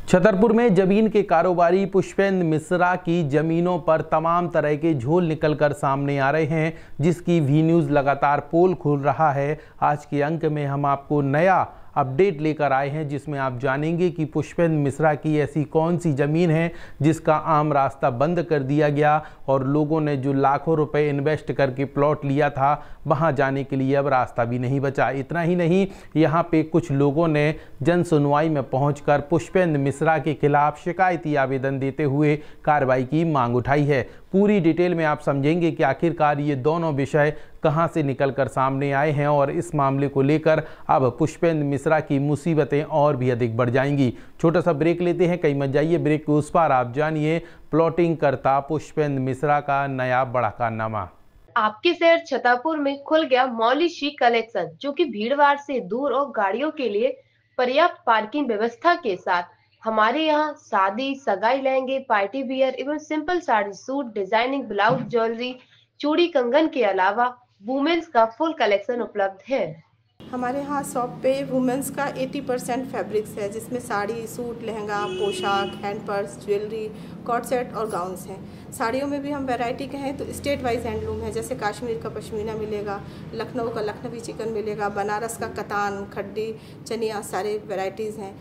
छतरपुर में जमीन के कारोबारी पुष्पेंद्र मिश्रा की जमीनों पर तमाम तरह के झोल निकलकर सामने आ रहे हैं, जिसकी वी न्यूज़ लगातार पोल खोल रहा है। आज के अंक में हम आपको नया अपडेट लेकर आए हैं, जिसमें आप जानेंगे कि पुष्पेंद्र मिश्रा की ऐसी कौन सी ज़मीन है जिसका आम रास्ता बंद कर दिया गया और लोगों ने जो लाखों रुपए इन्वेस्ट करके प्लॉट लिया था वहां जाने के लिए अब रास्ता भी नहीं बचा। इतना ही नहीं, यहां पे कुछ लोगों ने जन सुनवाई में पहुंचकर पुष्पेंद्र मिश्रा के खिलाफ शिकायती आवेदन देते हुए कार्रवाई की मांग उठाई है। पूरी डिटेल में आप समझेंगे कि आखिरकार ये दोनों विषय कहां से निकलकर सामने आए हैं और इस मामले को लेकर अब पुष्पेंद्र मिश्रा की मुसीबतें और भी अधिक बढ़ जाएंगी। छोटा सा ब्रेक लेते हैं, कहीं मत जाइए। ब्रेक के उस पार आप जानिए प्लॉटिंग करता पुष्पेंद्र मिश्रा का नया बड़ा कारनामा। आपके शहर छतरपुर में खुल गया मौली शीक कलेक्शन, जो कि भीड़भाड़ से दूर और गाड़ियों के लिए पर्याप्त पार्किंग व्यवस्था के साथ। हमारे यहाँ शादी, सगाई, लहंगे, पार्टी वियर एवं simple sari, suit, designing blouse, jewellery, चूड़ी, कंगन के अलावा वुमेन्स का फुल कलेक्शन उपलब्ध है। हमारे यहाँ शॉप पे वुमेंस का 80% फैब्रिक्स है, जिसमें साड़ी, सूट, लहंगा, पोशाक, hand purse, jewellery, coord set और गाउन्स हैं। साड़ियों में भी हम वैरायटी के हैं तो स्टेट वाइज हैंडलूम है, जैसे कश्मीर का पश्मीना मिलेगा, लखनऊ का लखनवी चिकन मिलेगा, बनारस का कतान, खड्डी, चनिया, सारे वैराइटीज़ हैं।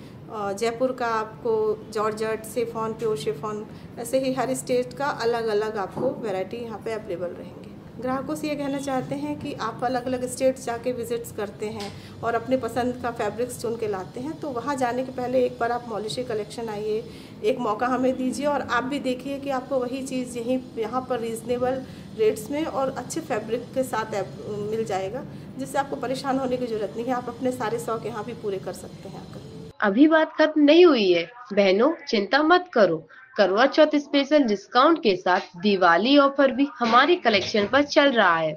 जयपुर का आपको जॉर्जेट, शिफॉन, प्योर शिफॉन, ऐसे ही हर स्टेट का अलग अलग आपको वैरायटी यहाँ पे अवेलेबल रहेंगे। ग्राहकों से ये कहना चाहते हैं कि आप अलग अलग स्टेट्स जाके विजिट्स करते हैं और अपने पसंद का फैब्रिक्स चुन के लाते हैं, तो वहाँ जाने के पहले एक बार आप मौली शीक कलेक्शन आइए, एक मौका हमें दीजिए और आप भी देखिए कि आपको वही चीज़ यहाँ पर रीज़नेबल रेट्स में और अच्छे फैब्रिक के साथ मिल जाएगा, जिससे आपको परेशान होने की ज़रूरत नहीं है। आप अपने सारे शौक यहाँ भी पूरे कर सकते हैं आकर। अभी बात खत्म नहीं हुई है बहनों, चिंता मत करो। करवा चौथ स्पेशल डिस्काउंट के साथ दिवाली ऑफर भी हमारी कलेक्शन पर चल रहा है,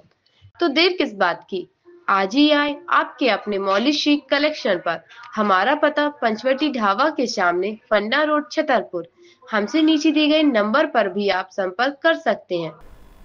तो देर किस बात की, आज ही आए आपके अपने मौली शीक कलेक्शन पर। हमारा पता पंचवटी ढाबा के सामने, फंडा रोड, छतरपुर। हमसे नीचे दिए गए नंबर पर भी आप संपर्क कर सकते हैं।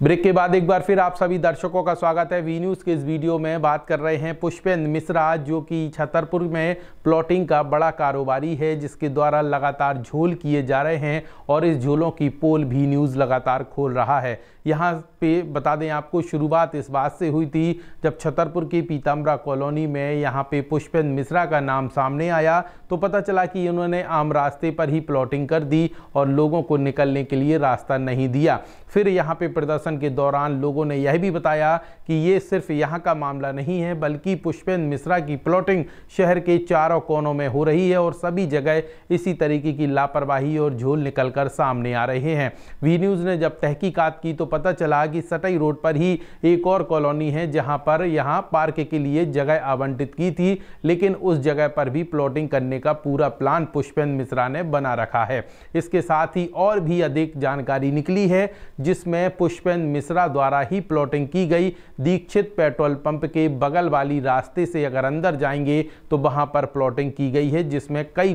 ब्रेक के बाद एक बार फिर आप सभी दर्शकों का स्वागत है। वी न्यूज़ के इस वीडियो में बात कर रहे हैं पुष्पेंद्र मिश्रा, जो कि छतरपुर में प्लॉटिंग का बड़ा कारोबारी है, जिसके द्वारा लगातार झोल किए जा रहे हैं और इस झोलों की पोल भी न्यूज़ लगातार खोल रहा है। यहाँ पे बता दें आपको, शुरुआत इस बात से हुई थी जब छतरपुर की पीताम्बरा कॉलोनी में यहाँ पे पुष्पेंद्र मिश्रा का नाम सामने आया तो पता चला कि उन्होंने आम रास्ते पर ही प्लॉटिंग कर दी और लोगों को निकलने के लिए रास्ता नहीं दिया। फिर यहाँ पे प्रदर्शन के दौरान लोगों ने यह भी बताया कि ये सिर्फ यहाँ का मामला नहीं है, बल्कि पुष्पेंद्र मिश्रा की प्लॉटिंग शहर के चारों कोनों में हो रही है और सभी जगह इसी तरीके की लापरवाही और झोल निकलकर सामने आ रहे हैं। वी न्यूज़ ने जब तहकीकात की तो पता चला कि सटई रोड पर ही एक और कॉलोनी है, जहां पर यहां पार्क के लिए जगह आवंटित की थी, लेकिन उस जगह पर भी प्लॉटिंग करने का पूरा प्लान पुष्पेंद्र मिश्रा ने बना रखा है। इसके साथ ही और भी अधिक जानकारी निकली है, जिसमें पुष्पेंद्र मिश्रा द्वारा ही प्लॉटिंग की गई। दीक्षित पेट्रोल पंप के बगल वाली रास्ते से अगर अंदर जाएंगे तो वहां पर प्लॉटिंग की गई है, जिसमें कई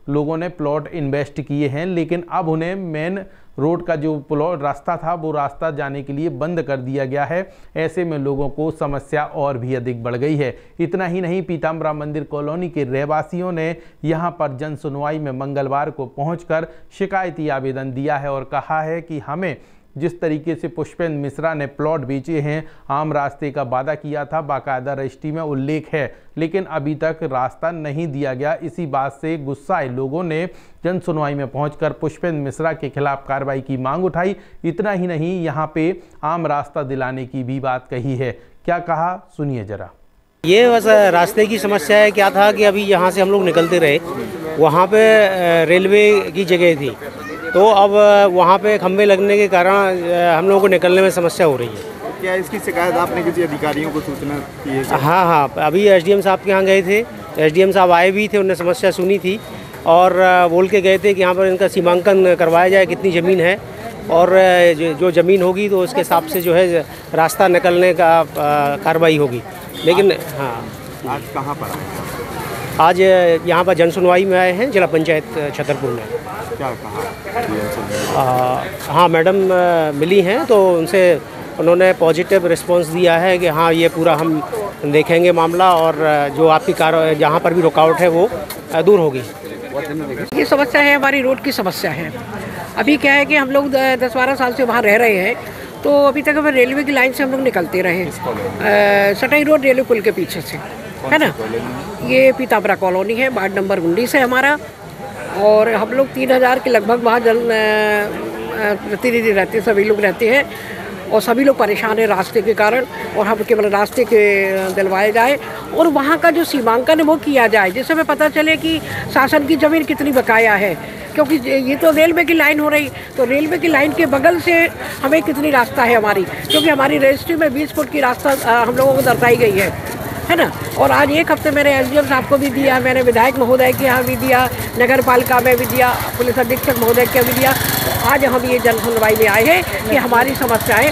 लोगों ने प्लॉट इन्वेस्ट किए हैं, लेकिन अब उन्हें मेन रोड का जो प्लॉट रास्ता था वो रास्ता जाने के लिए बंद कर दिया गया है। ऐसे में लोगों को समस्या और भी अधिक बढ़ गई है। इतना ही नहीं, पीताम्बरा मंदिर कॉलोनी के रहवासियों ने यहां पर जन सुनवाई में मंगलवार को पहुंचकर शिकायती आवेदन दिया है और कहा है कि हमें जिस तरीके से पुष्पेंद्र मिश्रा ने प्लॉट बेचे हैं, आम रास्ते का वादा किया था, बाकायदा रजिस्ट्री में उल्लेख है, लेकिन अभी तक रास्ता नहीं दिया गया। इसी बात से गुस्साए लोगों ने जन सुनवाई में पहुंचकर पुष्पेंद्र मिश्रा के खिलाफ कार्रवाई की मांग उठाई। इतना ही नहीं, यहां पे आम रास्ता दिलाने की भी बात कही है। क्या कहा, सुनिए जरा। ये बस रास्ते की समस्या है। क्या था कि अभी यहाँ से हम लोग निकलते रहे, वहाँ पे रेलवे की जगह थी, तो अब वहाँ पे खंभे लगने के कारण हम लोगों को निकलने में समस्या हो रही है। क्या इसकी शिकायत आपने किसी अधिकारियों को सूचना की है? हाँ, अभी एसडीएम साहब के यहाँ गए थे, एसडीएम साहब आए भी थे, उन्होंने समस्या सुनी थी और बोल के गए थे कि यहाँ पर इनका सीमांकन करवाया जाए, कितनी ज़मीन है और जो ज़मीन होगी तो उसके हिसाब से जो है रास्ता निकलने का कार्रवाई होगी। लेकिन हाँ, आज कहाँ पर आए? आज यहाँ पर जन सुनवाई में आए हैं, जिला पंचायत छतरपुर में। क्या कहा? हाँ, मैडम मिली हैं तो उनसे उन्होंने पॉजिटिव रिस्पांस दिया है कि हाँ, ये पूरा हम देखेंगे मामला और जो आपकी जहाँ पर भी रुकावट है वो दूर होगी। ये समस्या है, हमारी रोड की समस्या है। अभी क्या है कि हम लोग 10-12 साल से वहाँ रह रहे हैं, तो अभी तक हमें रेलवे की लाइन से हम लोग निकलते रहे। सटाई रोड रेलवे पुल के पीछे से है ना। ये पीताम्बरा कॉलोनी है, वार्ड नंबर 19 है हमारा। और हम लोग 3000 के लगभग वहाँ प्रतिनिधि रहते हैं, सभी लोग रहते हैं और सभी लोग परेशान हैं रास्ते के कारण। और हम केवल रास्ते के दिलवाए जाए और वहाँ का जो सीमांकन है वो किया जाए, जिससे हमें पता चले कि शासन की ज़मीन कितनी बकाया है। क्योंकि ये तो रेलवे की लाइन हो रही, तो रेलवे की लाइन के बगल से हमें कितनी रास्ता है हमारी, क्योंकि हमारी रजिस्ट्री में 20 फुट की रास्ता हम लोगों को दर्शाई गई है ना। और आज एक हफ्ते मैंने एसडीएम साहब को भी दिया, मैंने विधायक महोदय के यहाँ भी दिया, नगर पालिका में भी दिया, पुलिस अधीक्षक महोदय के भी दिया। आज हम ये जन सुनवाई में आए हैं कि हमारी समस्याएं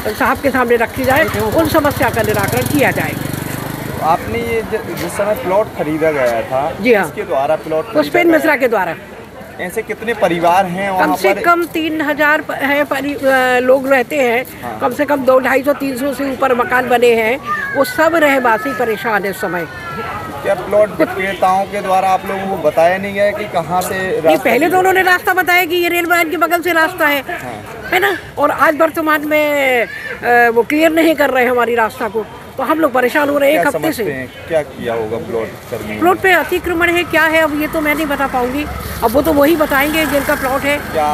साहब के सामने रखी जाए, उन समस्या का निराकरण किया जाए। आपने ये जिस समय प्लॉट खरीदा गया था, जी हाँ, किसके द्वारा प्लॉट? पुष्पेंद्र मिश्रा के द्वारा। ऐसे कितने परिवार हैं वहाँ कम से कम 3000 है लोग रहते हैं। हाँ। कम से कम 200-250-300 से ऊपर मकान बने हैं। वो सब रहवासी परेशान है इस समय। क्या प्लॉट विक्रेताओं के द्वारा आप लोगों को बताया नहीं गया कि कहाँ से रास्ता? नहीं, पहले तो उन्होंने रास्ता बताया कि ये रेल लाइन के बगल से रास्ता है। हाँ। है ना। और आज वर्तमान में वो क्लियर नहीं कर रहे हमारी रास्ता को, तो हम लोग परेशान हो रहे हैं एक हफ्ते से। क्या किया होगा प्लॉट पे अतिक्रमण है, क्या है अब ये तो मैं नहीं बता पाऊंगी, अब वो तो वही बताएंगे जिनका प्लॉट है। क्या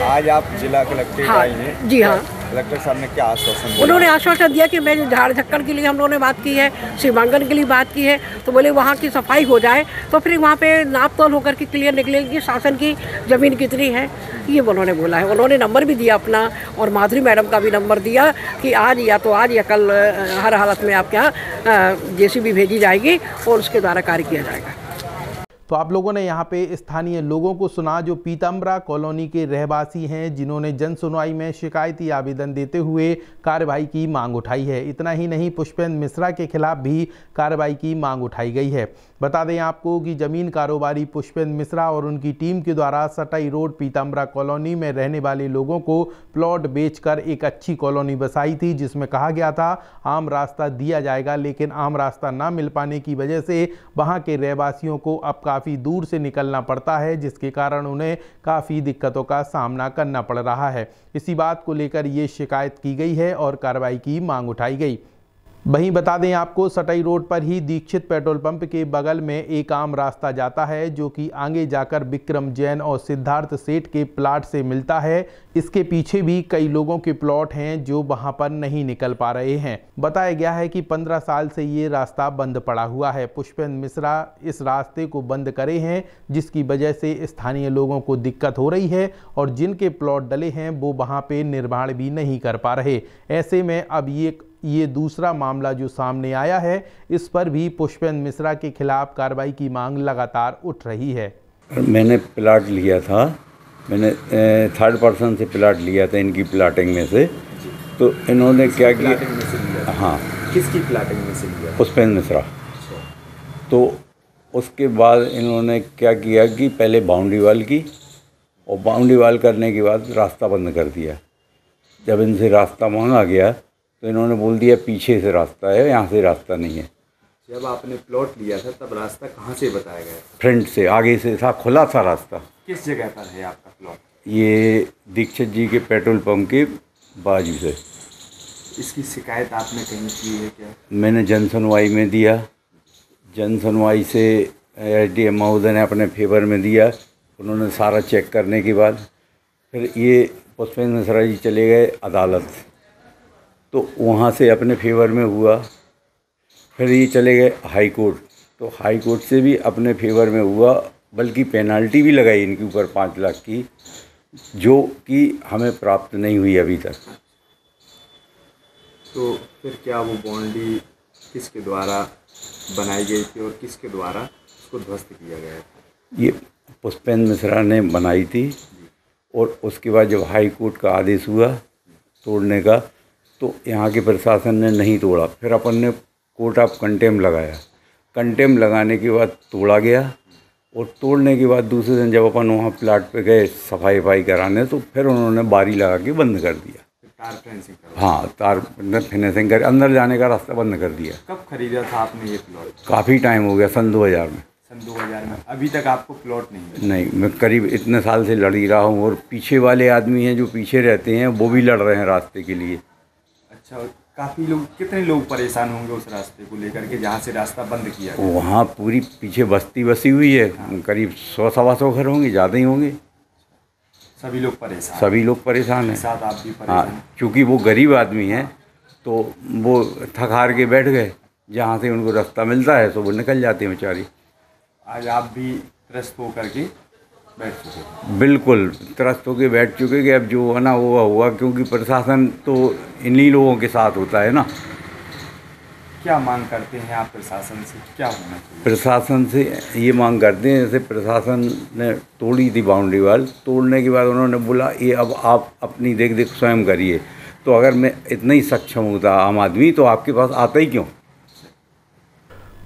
आज आप जिला कलेक्टर आए हैं? जी हाँ। कलेक्टर साहब ने क्या आश्वासन दिया? उन्होंने आश्वासन दिया कि मैं जो झाड़ झक्कड़ के लिए हम लोगों ने बात की है, सीमांकन के लिए बात की है, तो बोले वहाँ की सफाई हो जाए तो फिर वहाँ पे नाप तोल होकर के क्लियर निकलेगी कि शासन की ज़मीन कितनी है, ये उन्होंने बोला है। उन्होंने नंबर भी दिया अपना, और माधुरी मैडम का भी नंबर दिया कि आज या तो आज या कल हर हालत में आपके यहाँ जेसीबी भेजी जाएगी और उसके द्वारा कार्य किया जाएगा। तो आप लोगों ने यहाँ पे स्थानीय लोगों को सुना जो पीताम्बरा कॉलोनी के रहवासी हैं, जिन्होंने जन सुनवाई में शिकायती आवेदन देते हुए कार्रवाई की मांग उठाई है। इतना ही नहीं, पुष्पेंद्र मिश्रा के खिलाफ भी कार्रवाई की मांग उठाई गई है। बता दें आपको कि जमीन कारोबारी पुष्पेंद्र मिश्रा और उनकी टीम के द्वारा सटाई रोड पीताम्बरा कॉलोनी में रहने वाले लोगों को प्लॉट बेचकर एक अच्छी कॉलोनी बसाई थी, जिसमें कहा गया था आम रास्ता दिया जाएगा, लेकिन आम रास्ता ना मिल पाने की वजह से वहां के रहवासियों को अब काफ़ी दूर से निकलना पड़ता है, जिसके कारण उन्हें काफ़ी दिक्कतों का सामना करना पड़ रहा है। इसी बात को लेकर ये शिकायत की गई है और कार्रवाई की मांग उठाई गई। वहीं बता दें आपको, सटाई रोड पर ही दीक्षित पेट्रोल पंप के बगल में एक आम रास्ता जाता है, जो कि आगे जाकर विक्रम जैन और सिद्धार्थ सेठ के प्लाट से मिलता है। इसके पीछे भी कई लोगों के प्लॉट हैं जो वहां पर नहीं निकल पा रहे हैं। बताया गया है कि 15 साल से ये रास्ता बंद पड़ा हुआ है। पुष्पेंद्र मिश्रा इस रास्ते को बंद करे हैं, जिसकी वजह से स्थानीय लोगों को दिक्कत हो रही है और जिनके प्लॉट डले हैं वो वहां पे निर्माण भी नहीं कर पा रहे। ऐसे में अब ये दूसरा मामला जो सामने आया है, इस पर भी पुष्पेंद्र मिश्रा के खिलाफ कार्रवाई की मांग लगातार उठ रही है। मैंने प्लाट लिया था, मैंने थर्ड पर्सन से प्लाट लिया था इनकी प्लाटिंग में से। तो इन्होंने क्या किया? हाँ। किसकी प्लाटिंग में से लिया? पुष्पेंद्र मिश्रा। तो उसके बाद इन्होंने क्या किया कि पहले बाउंड्री वाल की, और बाउंड्री वाल करने के बाद रास्ता बंद कर दिया। जब इनसे रास्ता मांगा गया तो इन्होंने बोल दिया पीछे से रास्ता है, यहाँ से रास्ता नहीं है। जब आपने प्लॉट लिया था तब रास्ता कहाँ से बताया गया? फ्रंट से, आगे से था, खुला था रास्ता। किस जगह पर है आपका प्लॉट? ये दीक्षित जी के पेट्रोल पंप के बाजू से। इसकी शिकायत आपने कहीं की है क्या? मैंने जन सुनवाई में दिया, जन सुनवाई से एसडीएम महोदय ने अपने फेवर में दिया। उन्होंने सारा चेक करने के बाद फिर ये पुष्पेंद्र मिश्रा जी चले गए अदालत, तो वहाँ से अपने फेवर में हुआ। फिर ये चले गए हाई कोर्ट, तो हाई कोर्ट से भी अपने फेवर में हुआ, बल्कि पेनल्टी भी लगाई इनके ऊपर 5 लाख की, जो कि हमें प्राप्त नहीं हुई अभी तक। तो फिर क्या वो बाउंड्री किसके द्वारा बनाई गई थी और किसके द्वारा उसको ध्वस्त किया गया था? ये पुष्पेंद्र मिश्रा ने बनाई थी, और उसके बाद जब हाई कोर्ट का आदेश हुआ तोड़ने का, तो यहाँ के प्रशासन ने नहीं तोड़ा। फिर अपन ने कोर्ट ऑफ कंटेम लगाया, कंटेम लगाने के बाद तोड़ा गया, और तोड़ने के बाद दूसरे दिन जब अपन वहाँ प्लाट पे गए सफाई कराने, तो फिर उन्होंने बारी लगा के बंद कर दिया। तार फेंसिंग? हाँ, तार फिनिशिंग कर अंदर जाने का रास्ता बंद कर दिया। कब खरीदा था आपने ये प्लॉट? काफ़ी टाइम हो गया, सन 2000 में। सन 2000 में। अभी तक आपको प्लॉट नहीं मिला? नहीं, मैं करीब इतने साल से लड़ ही रहा हूँ, और पीछे वाले आदमी हैं जो पीछे रहते हैं वो भी लड़ रहे हैं रास्ते के लिए। अच्छा, काफ़ी लोग, कितने लोग परेशान होंगे उस रास्ते को लेकर के जहाँ से रास्ता बंद किया गया? वहाँ पूरी पीछे बस्ती बसी हुई है, करीब 100-125 घर होंगे, ज़्यादा ही होंगे। सभी लोग परेशान? सभी लोग परेशान हैं। साथ आप भी परेशान? हाँ, क्योंकि वो गरीब आदमी हैं तो वो थक हार के बैठ गए, जहाँ से उनको रास्ता मिलता है तो वो निकल जाते हैं बेचारी। आज आप भी त्रस्त होकर के बैठ चुके? बिल्कुल त्रस्त होकर बैठ चुके कि अब जो है ना वो हुआ, क्योंकि प्रशासन तो इन्हीं लोगों के साथ होता है ना। क्या मांग करते हैं आप प्रशासन से, क्या होना चाहिए? प्रशासन से ये मांग करते हैं, जैसे प्रशासन ने तोड़ी थी बाउंड्री वाल, तोड़ने के बाद उन्होंने बोला ये अब आप अपनी देख देख स्वयं करिए। तो अगर मैं इतना ही सक्षम होता आम आदमी तो आपके पास आता ही क्यों?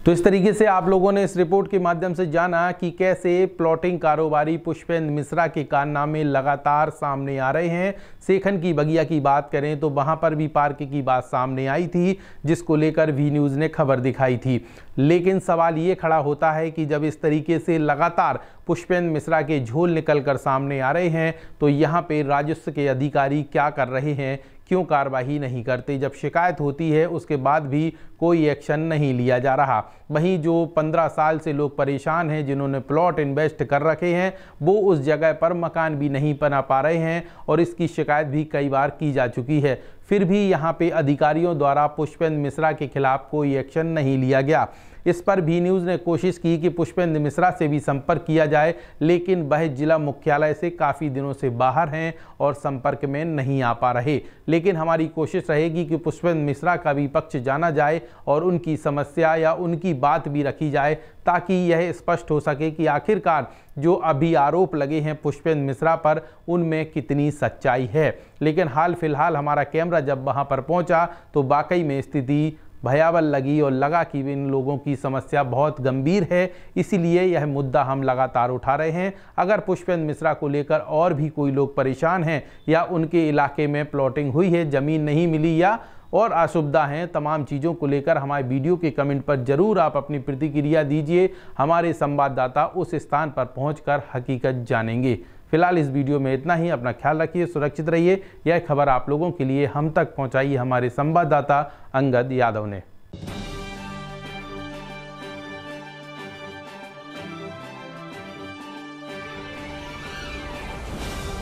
तो इस तरीके से आप लोगों ने इस रिपोर्ट के माध्यम से जाना कि कैसे प्लॉटिंग कारोबारी पुष्पेंद्र मिश्रा के कारनामे लगातार सामने आ रहे हैं। सेखन की बगिया की बात करें तो वहां पर भी पार्क की बात सामने आई थी, जिसको लेकर वी न्यूज़ ने खबर दिखाई थी। लेकिन सवाल ये खड़ा होता है कि जब इस तरीके से लगातार पुष्पेंद्र मिश्रा के झोल निकल कर सामने आ रहे हैं तो यहाँ पे राजस्व के अधिकारी क्या कर रहे हैं, क्यों कार्रवाई नहीं करते? जब शिकायत होती है उसके बाद भी कोई एक्शन नहीं लिया जा रहा। वहीं जो 15 साल से लोग परेशान हैं, जिन्होंने प्लॉट इन्वेस्ट कर रखे हैं, वो उस जगह पर मकान भी नहीं बना पा रहे हैं और इसकी शिकायत भी कई बार की जा चुकी है। फिर भी यहाँ पे अधिकारियों द्वारा पुष्पेंद्र मिश्रा के खिलाफ कोई एक्शन नहीं लिया गया। इस पर भी न्यूज़ ने कोशिश की कि पुष्पेंद्र मिश्रा से भी संपर्क किया जाए, लेकिन वह जिला मुख्यालय से काफ़ी दिनों से बाहर हैं और संपर्क में नहीं आ पा रहे। लेकिन हमारी कोशिश रहेगी कि पुष्पेंद्र मिश्रा का भी पक्ष जाना जाए और उनकी समस्या या उनकी बात भी रखी जाए, ताकि यह स्पष्ट हो सके कि आखिरकार जो अभी आरोप लगे हैं पुष्पेंद्र मिश्रा पर, उनमें कितनी सच्चाई है। लेकिन हाल फिलहाल हमारा कैमरा जब वहां पर पहुंचा तो वाकई में स्थिति भयावह लगी और लगा कि इन लोगों की समस्या बहुत गंभीर है। इसीलिए यह मुद्दा हम लगातार उठा रहे हैं। अगर पुष्पेंद्र मिश्रा को लेकर और भी कोई लोग परेशान हैं या उनके इलाके में प्लॉटिंग हुई है, ज़मीन नहीं मिली या और असुविधा हैं, तमाम चीज़ों को लेकर हमारे वीडियो के कमेंट पर ज़रूर आप अपनी प्रतिक्रिया दीजिए। हमारे संवाददाता उस स्थान पर पहुंचकर हकीकत जानेंगे। फिलहाल इस वीडियो में इतना ही। अपना ख्याल रखिए, सुरक्षित रहिए। यह खबर आप लोगों के लिए हम तक पहुंचाई हमारे संवाददाता अंगद यादव ने।